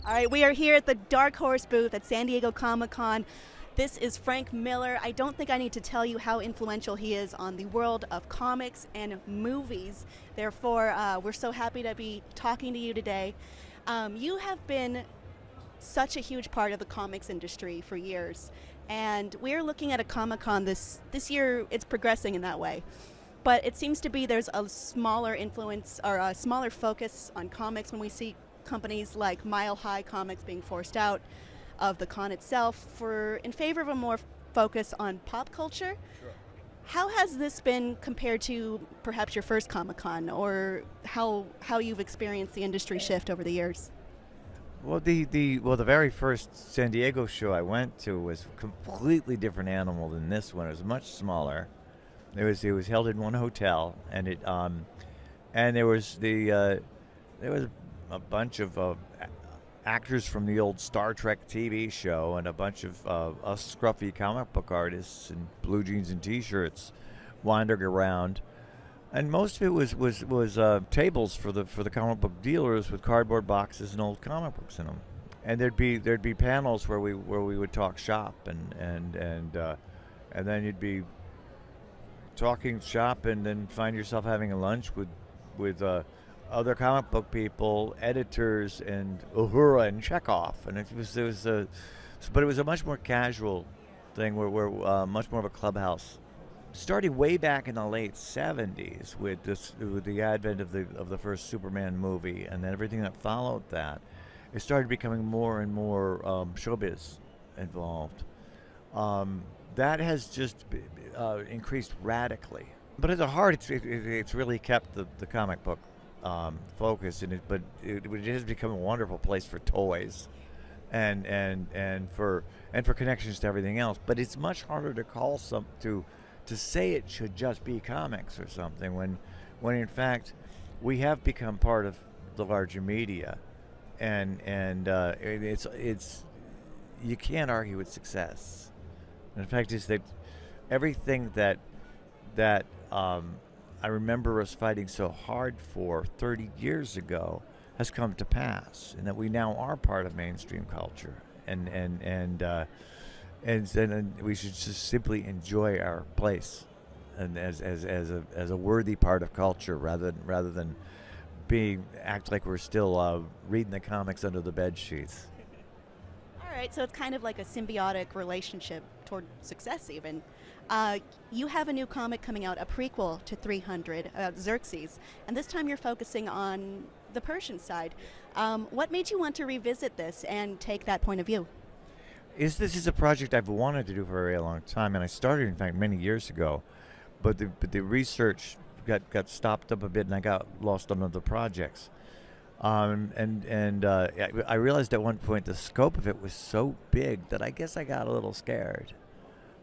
All right, we are here at the Dark Horse booth at San Diego Comic-Con. This is Frank Miller. I don't think I need to tell you how influential he is on the world of comics and movies. Therefore, we're so happy to be talking to you today. You have been such a huge part of the comics industry for years, and we're looking at a Comic-Con this year. It's progressing in that way, but it seems to be there's a smaller influence or a smaller focus on comics when we see companies like Mile High Comics being forced out of the con itself in favor of a more focus on pop culture. Sure. How has this been compared to perhaps your first Comic-Con, or how you've experienced the industry shift over the years? Well, the very first San Diego show I went to was a completely different animal than this one. It was much smaller. It was held in one hotel, and there was a bunch of actors from the old Star Trek TV show, and a bunch of us scruffy comic book artists in blue jeans and T-shirts wandering around, and most of it was tables for the comic book dealers with cardboard boxes and old comic books in them, and there'd be panels where we would talk shop, and then you'd be talking shop, and then find yourself having a lunch with other comic book people, editors, and Uhura and Chekhov, and but it was a much more casual thing, where much more of a clubhouse. Starting way back in the late '70s with the advent of the first Superman movie, and then everything that followed that, it started becoming more and more showbiz involved. That has just increased radically. But at the heart, it's really kept the comic book focus in it, but it has become a wonderful place for toys, and for connections to everything else. But it's much harder to call to say it should just be comics or something, when in fact we have become part of the larger media, and it's you can't argue with success. And the fact is that everything that I remember us fighting so hard for 30 years ago has come to pass, and that we now are part of mainstream culture, and we should just simply enjoy our place, and as a worthy part of culture, rather than act like we're still reading the comics under the bed sheets. All right, so it's kind of like a symbiotic relationship toward success, even. You have a new comic coming out, a prequel to 300, Xerxes, and this time you're focusing on the Persian side. What made you want to revisit this and take that point of view? This is a project I've wanted to do for a very long time, and I started, in fact, many years ago, but the research got stopped up a bit, and I got lost on other projects. I realized at one point the scope of it was so big that I guess I got a little scared.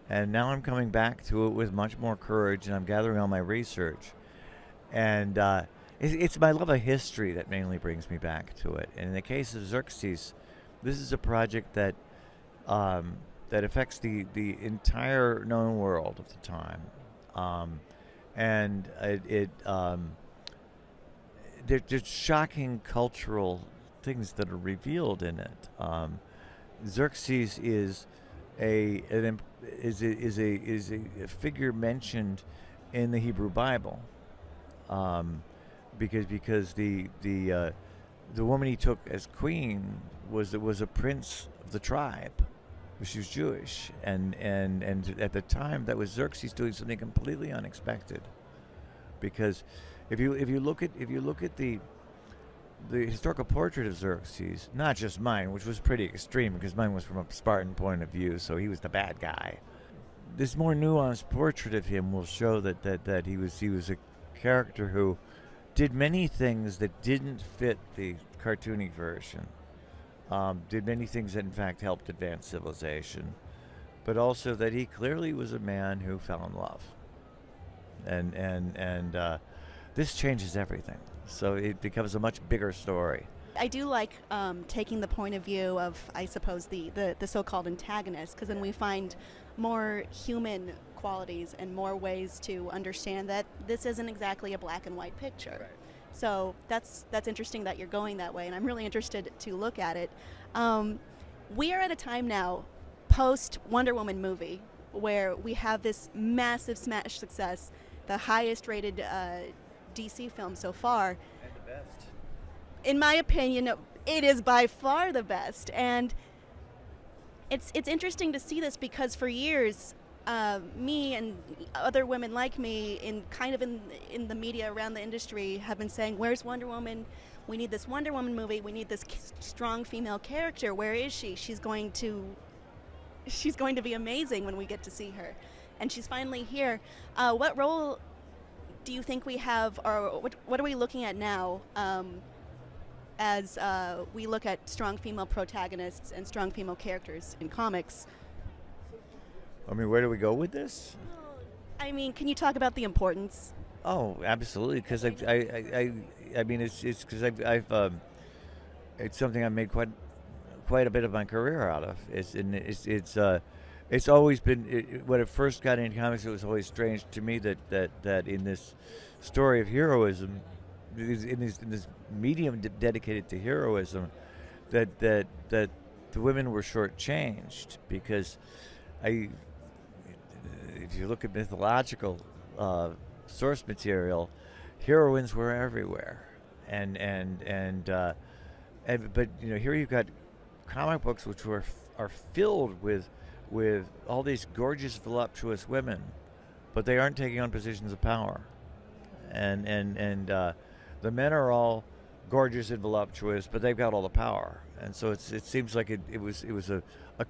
And now I'm coming back to it with much more courage, and I'm gathering all my research. And it's my love of history that mainly brings me back to it. And in the case of Xerxes, this is a project that affects the entire known world of the time. There's shocking cultural things that are revealed in it. Xerxes is a figure mentioned in the Hebrew Bible, because the woman he took as queen was a prince of the tribe. She was Jewish, and at the time that was Xerxes doing something completely unexpected, because if you look at the historical portrait of Xerxes, not just mine, which was pretty extreme because mine was from a Spartan point of view, so he was the bad guy. This more nuanced portrait of him will show that he was a character who did many things that didn't fit the cartoony version. Did many things that in fact helped advance civilization, but also that he clearly was a man who fell in love, and this changes everything. So it becomes a much bigger story. I do like taking the point of view of, I suppose, the so-called antagonist, because then we find more human qualities and more ways to understand that this isn't exactly a black and white picture. Right. So that's interesting that you're going that way, and I'm really interested to look at it. We are at a time now, post Wonder Woman movie, where we have this massive smash success, the highest rated DC film so far. And the best. In my opinion, it is by far the best, and it's interesting to see this because for years, me and other women like me, in the media around the industry, have been saying, "Where's Wonder Woman? We need this Wonder Woman movie. We need this strong female character. Where is she? She's going to be amazing when we get to see her," and she's finally here. What role do you think we have, or what are we looking at now? As we look at strong female protagonists and strong female characters in comics. I mean, where do we go with this? I mean, can you talk about the importance? Oh, absolutely. Because I mean, it's because it's something I made quite a bit of my career out of. It's always been when it first got into comics. It was always strange to me that in this story of heroism, in this medium dedicated to heroism, that the women were shortchanged, because if you look at mythological source material, heroines were everywhere, but you know, here you've got comic books which are filled with all these gorgeous, voluptuous women, but they aren't taking on positions of power, and the men are all gorgeous and voluptuous, but they've got all the power, and so it seems like it was a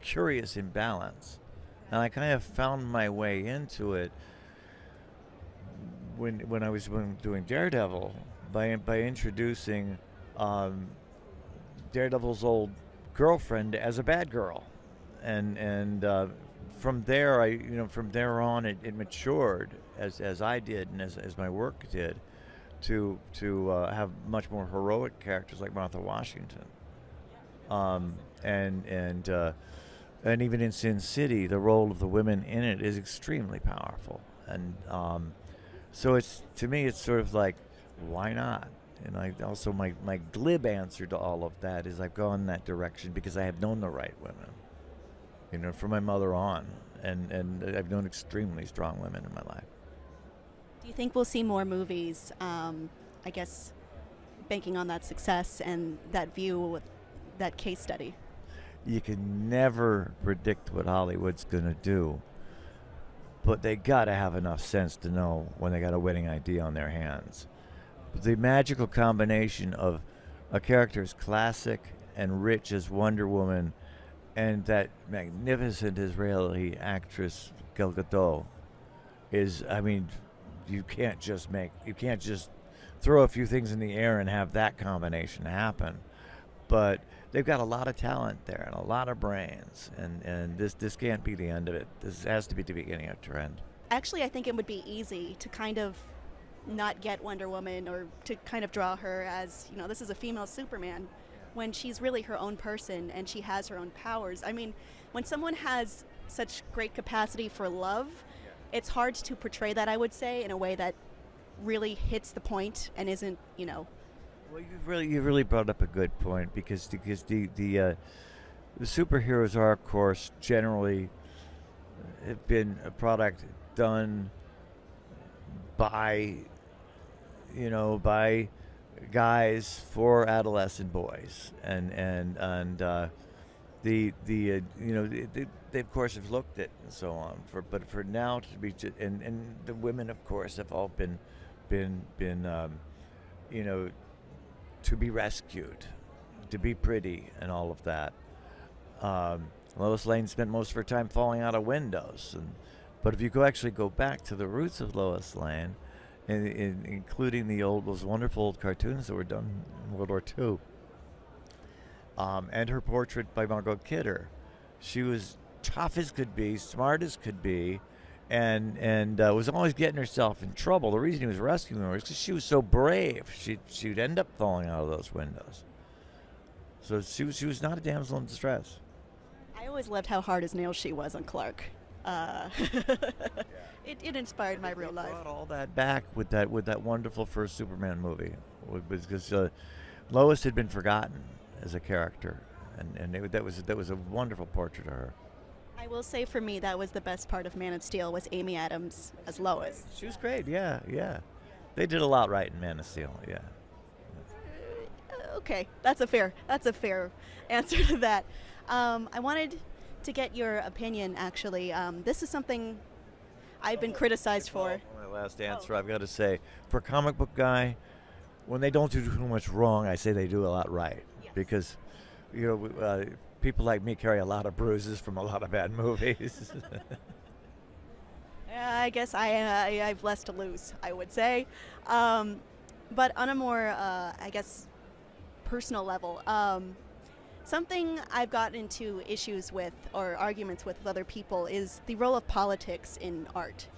curious imbalance, and I kind of found my way into it when I was doing Daredevil by introducing Daredevil's old girlfriend as a bad girl, and from there from there on it matured as I did and as my work did, to have much more heroic characters like Martha Washington, and even in Sin City, the role of the women in it is extremely powerful, and so to me it's sort of like, why not? And also my glib answer to all of that is I've gone that direction because I have known the right women, you know, from my mother on, and I've known extremely strong women in my life. Do you think we'll see more movies, I guess, banking on that success and that view, that case study? You can never predict what Hollywood's going to do, but they got to have enough sense to know when they got a winning idea on their hands. But the magical combination of a character as classic and rich as Wonder Woman and that magnificent Israeli actress Gal Gadot is, I mean, you can't just throw a few things in the air and have that combination happen. But they've got a lot of talent there and a lot of brains, and this can't be the end of it. This has to be the beginning of a trend. Actually, I think it would be easy to kind of not get Wonder Woman, or to kind of draw her as, you know, this is a female Superman, when she's really her own person and she has her own powers. I mean, when someone has such great capacity for love, it's hard to portray that, I would say, in a way that really hits the point and isn't, you know. Well, you really brought up a good point, because the superheroes are, of course, generally have been a product done by guys for adolescent boys, and they of course have looked at and so on, but for now to be and the women, of course, have all been to be rescued, to be pretty and all of that. Lois Lane spent most of her time falling out of windows, but if you actually go back to the roots of Lois Lane, including those wonderful old cartoons that were done in World War II, and her portrait by Margot Kidder, she was tough as could be, smart as could be, and was always getting herself in trouble. The reason he was rescuing her was because she was so brave. She'd end up falling out of those windows. So she was not a damsel in distress. I always loved how hard as nails she was on Clark. Uh, it inspired my real They life. brought all that back with that wonderful first Superman movie, because Lois had been forgotten as a character, and that was a wonderful portrait of her. I will say for me that was the best part of Man of Steel was Amy Adams as Lois. She was great. Yeah, yeah. They did a lot right in Man of Steel. Yeah. Okay, that's a fair answer to that. I wanted to get your opinion. Actually, this is something I've been criticized for. My last answer, I've got to say, for a comic book guy, when they don't do too much wrong, I say they do a lot right. Yes. Because, people like me carry a lot of bruises from a lot of bad movies. I guess I've less to lose, I would say. But on a more, I guess, personal level, something I've gotten into issues with or arguments with other people is the role of politics in art,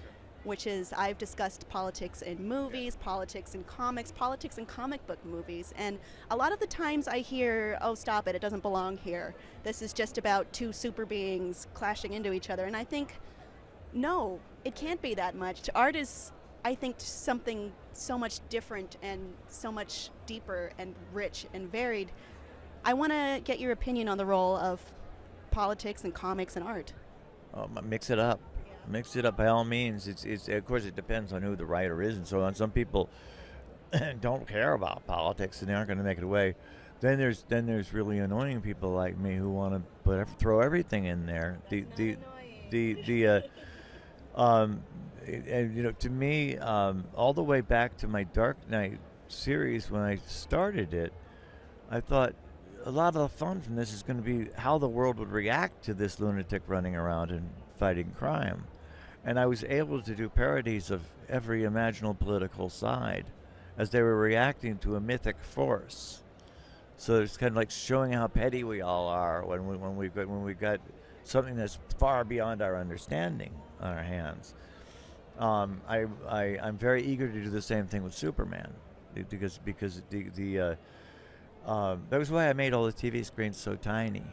which is I've discussed politics in movies, politics in comics, politics in comic book movies, and a lot of the times I hear, oh, stop it doesn't belong here. This is just about two super beings clashing into each other, and I think, no, it can't be that much. Art is, I think, something so much different and so much deeper and rich and varied. I want to get your opinion on the role of politics and comics and art. Mix it up. Mix it up by all means. It's of course it depends on who the writer is and so on. Some people don't care about politics and they aren't going to make it away. Then there's really annoying people like me who want to throw everything in there. And to me, all the way back to my Dark Knight series when I started it, I thought a lot of the fun from this is going to be how the world would react to this lunatic running around and fighting crime. And I was able to do parodies of every imaginable political side as they were reacting to a mythic force. So it's kind of like showing how petty we all are when we've got something that's far beyond our understanding on our hands. I'm very eager to do the same thing with Superman, because that was why I made all the TV screens so tiny,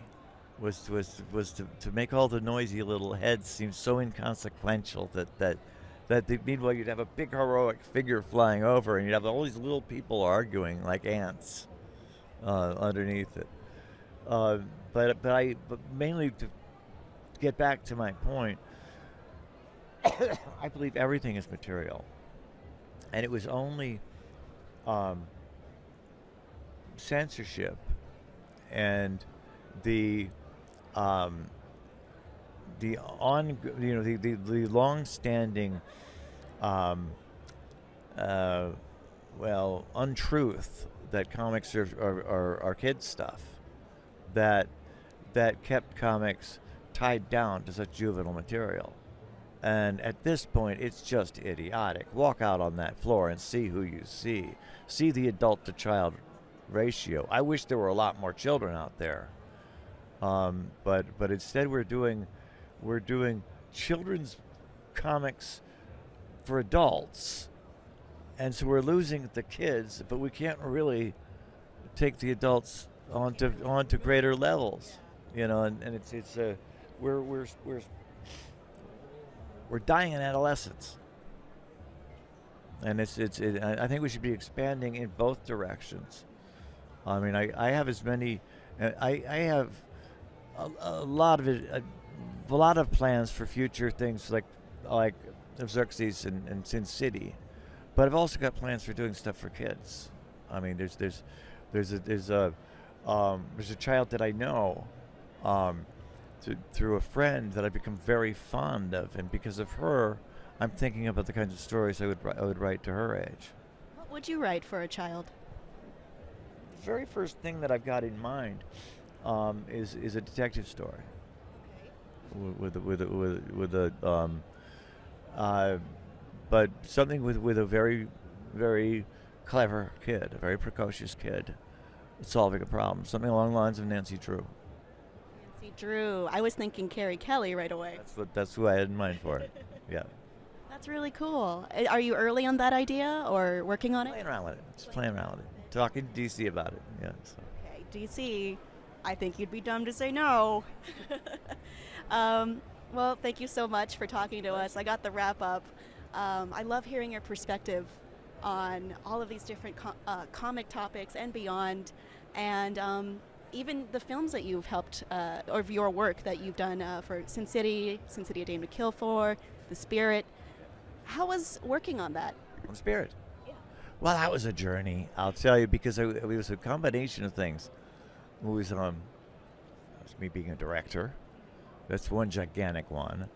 was to make all the noisy little heads seem so inconsequential that meanwhile you'd have a big heroic figure flying over and you'd have all these little people arguing like ants underneath it. But mainly to get back to my point, I believe everything is material, and it was only censorship and the long-standing untruth that comics are kids stuff that kept comics tied down to such juvenile material. And at this point, it's just idiotic. Walk out on that floor and see who you see. See the adult-to-child ratio. I wish there were a lot more children out there, but instead we're doing children's comics for adults, and so we're losing the kids. But we can't really take the adults onto greater levels, And it's we're dying in adolescence. And I think we should be expanding in both directions. I mean, I have as many, I have a lot of plans for future things like Xerxes and Sin City, but I've also got plans for doing stuff for kids. I mean, there's a child that I know through a friend that I've become very fond of, and because of her, I'm thinking about the kinds of stories I would write to her age. What would you write for a child? The very first thing that I've got in mind is a detective story. Okay. But something with a very, very clever kid, a very precocious kid, solving a problem. Something along the lines of Nancy Drew. Nancy Drew. I was thinking Carrie Kelly right away. That's who I had in mind for it. Yeah. That's really cool. Are you early on that idea or working on it? Playing around with it. Just playing around with it. Talking to DC about it. Yeah. So. Okay, DC. I think you'd be dumb to say no. Well, thank you so much for talking to us. I got the wrap up. I love hearing your perspective on all of these different comic topics and beyond, and even the films that you've helped, or your work that you've done for Sin City, Sin City: A Dame to Kill For, The Spirit. How was working on that? On Spirit. Well, that was a journey, I'll tell you, because it was a combination of things. It was me being a director. That's one gigantic one.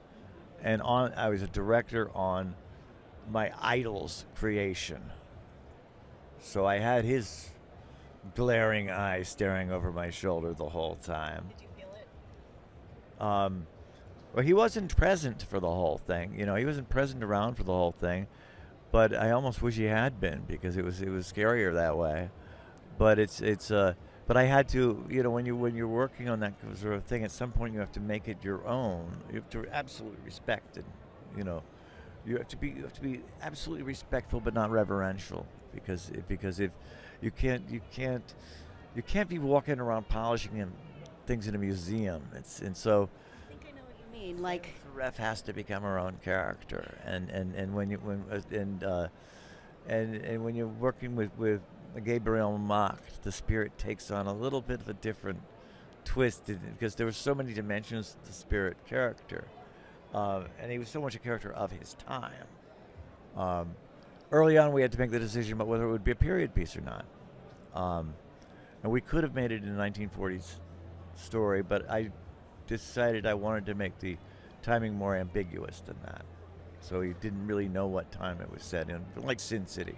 And I was a director on my idol's creation. So I had his glaring eyes staring over my shoulder the whole time. Did you feel it? Well, he wasn't present for the whole thing. You know, he wasn't present around for the whole thing. But I almost wish he had been, because it was scarier that way. But but I had to, you know, when you're working on that sort of thing, at some point you have to make it your own. You have to absolutely respect it. You know, you have to be absolutely respectful but not reverential, because if you can't be walking around polishing things in a museum. And so. I think I know what you mean. Like, the ref has to become her own character, and when you're working with Gabriel Macht, the Spirit takes on a little bit of a different twist, because there were so many dimensions to the Spirit character, and he was so much a character of his time. Early on, we had to make the decision about whether it would be a period piece or not, and we could have made it in a 1940s story, but I decided I wanted to make the timing more ambiguous than that, so you didn't really know what time it was set in, like Sin City.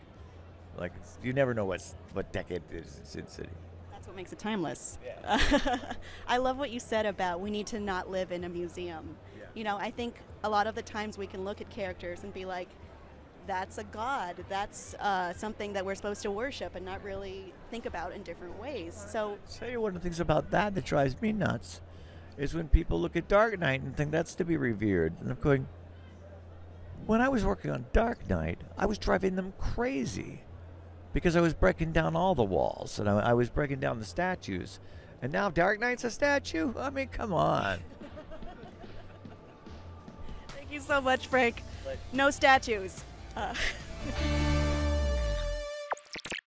Like, you never know what decade it is in Sin City. that's what makes it timeless. Yeah. I love what you said about we need to not live in a museum. Yeah. You know, I think a lot of the times we can look at characters and be like, that's a god, that's something that we're supposed to worship, and not really think about in different ways. So, I'll tell you one of the things about that drives me nuts is when people look at Dark Knight and think that's to be revered. And I'm going, when I was working on Dark Knight, I was driving them crazy, because I was breaking down all the walls, and I was breaking down the statues. And now Dark Knight's a statue? I mean, come on. thank you so much, Frank. No statues.